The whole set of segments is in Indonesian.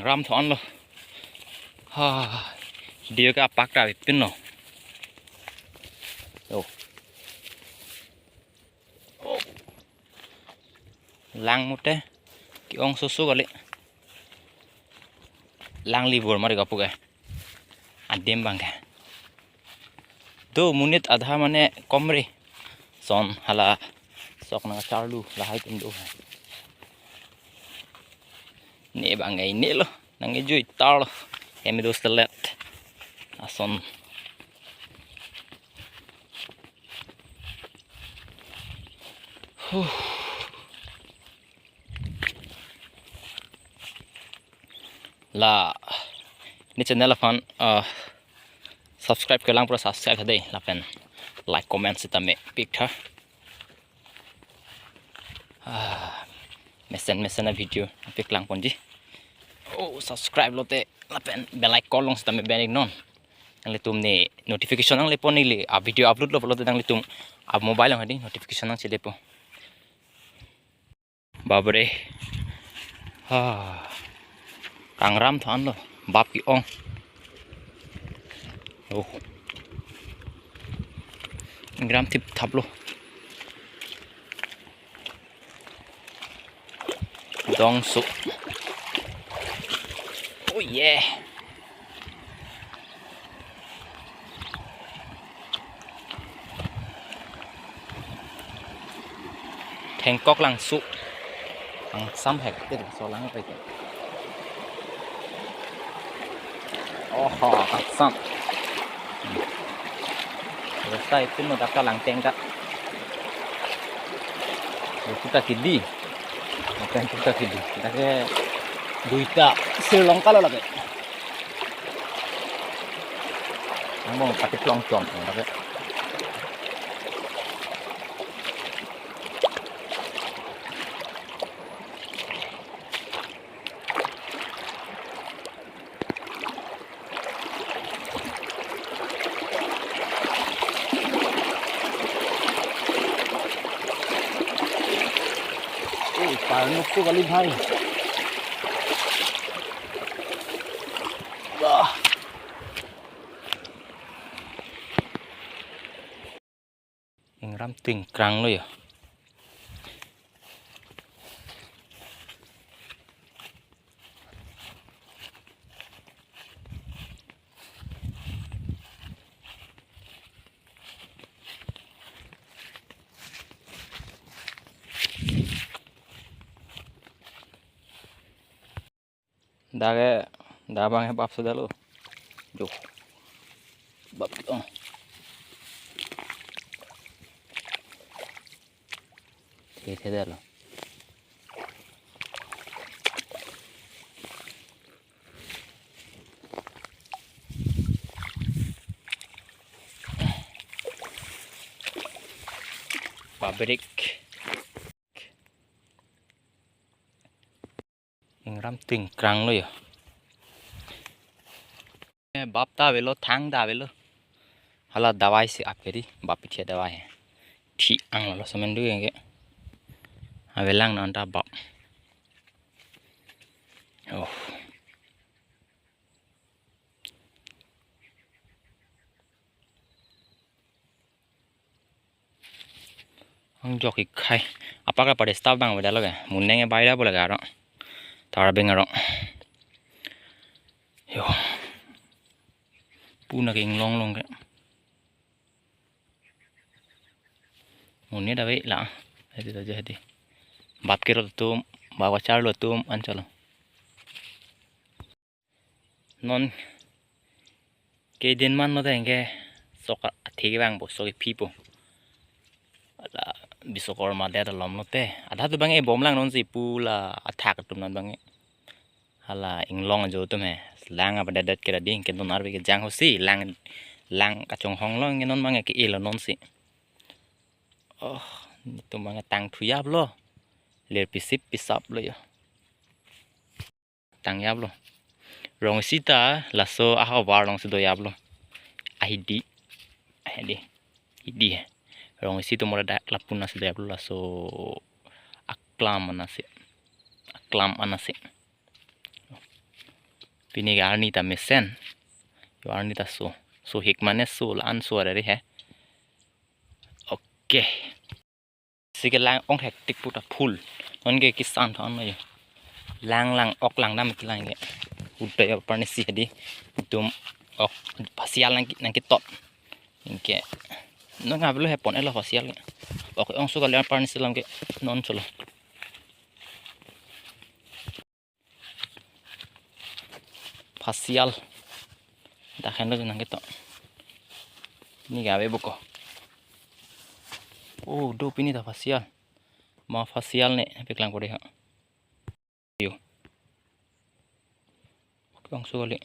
ram thon lo ha dia ka pak ta pin no lang mute ki ong susu kali lang libur mari kapu ke adem bangke do munit adha mane komre son hala sok na charlu la hai tum do ne bangai ne lo nang ejui tar lo emi do stelet ason la ni channel fan subscribe ke lang pro subscribe hade la pen like comment sita me picture mesen a video pik lang ponji subscribe lote la pen bell icon long sita me benik non ang litum ni notification ang lepon ni a video upload lo lote ang litum a mobile ang hadi notification ang sile po babre kang ram thon lo bap ki ong gram tip thap lo dong su oh yeah theng kok lang su ang sam hek te so lang pe ke sam selesai itu mau tak lang tengka kita kidi bukan kita kidi kita ke duita Sri Lanka lo lagi ngomong pakai pelongcong lagi पानी तो वाली भाई ram ting krang lo ya Dage dabang he bap sudah lo jo bap dong thế đây lo pabrik ram ting krang lo ya bap ta velo thang da velo hala dawai se aperi bap pichia dawai thi ang lo semen du nge avelang non ta bap ang joki khai apaka pada staff bang beda lo ga munenge baira bola ga ro tar bengaro yo puna ke long long ke munne da ve la hadi da hadi bap ke ro tum bawa char lo tum an chalo non ke din man no da nge soka thege bang bo so ke pipo ala bisokorma da da lom no te adha tu bang e bom lang non si pula athak tum non bang hala inglong jo tu me lang apa dadat kira ding ken ton arbe ke jang hosi lang ka chong hong long non bang ke elo non si tu bang tang thuyap lo ler pisip pisap lo ya tang yap lo rong sita laso aha war long sido yap lo ahidi rong situ mora da lapuna sido yap lo laso aklam anase Pini ga arni ta mesen. Yo arni ta so hikmane so lan so ari he. Oke. Sige lang ong hektik puta full. Onge kisan thon no yo. Lang ok lang dam kilang ge. Udah ya parni si hadi. Tum ok pasial nang kitot. Ingke. No ngablo he pon elo pasial ge. Ok ong so ga parni silam ge non cholo. Pasial dakhen lo nang kitot. Ni gawe buko. Oh, do pini da facial. Ma facial ne piklang kore ha. Yo. Kang sugale.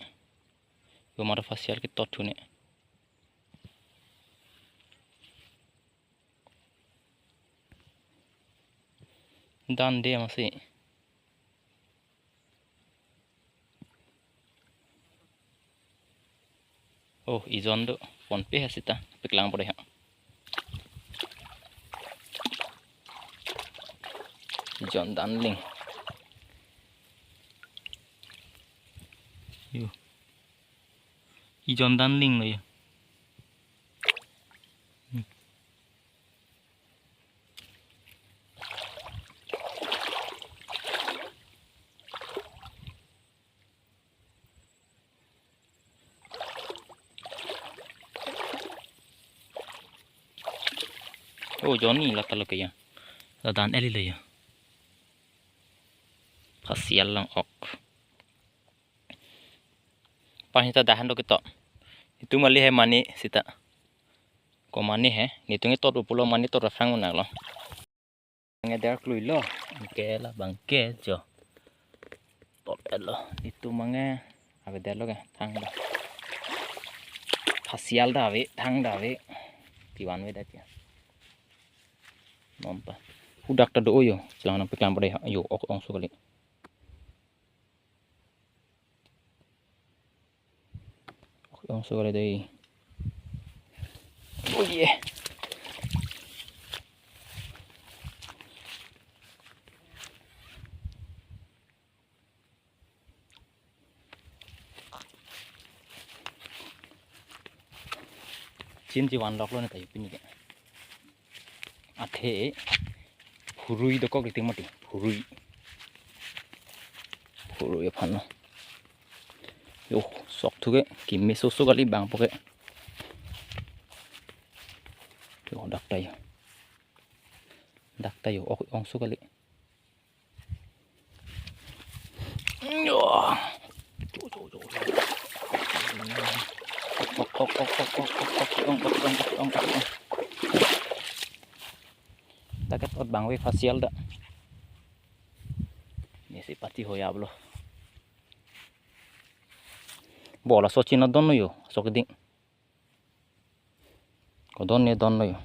Yo mara facial ki tot thune. Dan de masih. Oh, izon do phone pe hasita piklang kore ha. John Danling. Yo. John Danling lo yo. Oh, Johnny lah kalau kaya. Dan eli lo yo. Facial lang ok. Pahita dahan do kito. Itu mali he mani sita. Ko mani he. Nitungi tot upulo mani tot rafang na lo. Ngeder klui lo. Ke la bangke jo. Tot elo. Itu mange ave delo ke thang da. Facial da ave thang da ave. Tiwan we da tia. Nompa. Hudak ta do yo. Silang nang piklang pare yo ok ong sukali. Ong sukali dei. Oh yeah. Cinci wan lok lo na tayo pini ke. Athe hurui do ko kiting mati. Hurui phanno. Yo sok thuge kimme so kali bang poke. Yo dak tayo. Dak tayo ok ong so kali. Yo. Takat ot bang we facial da. Ni si pati hoya blo. Bola so china don no yo so keding. Ko don ne don no yo.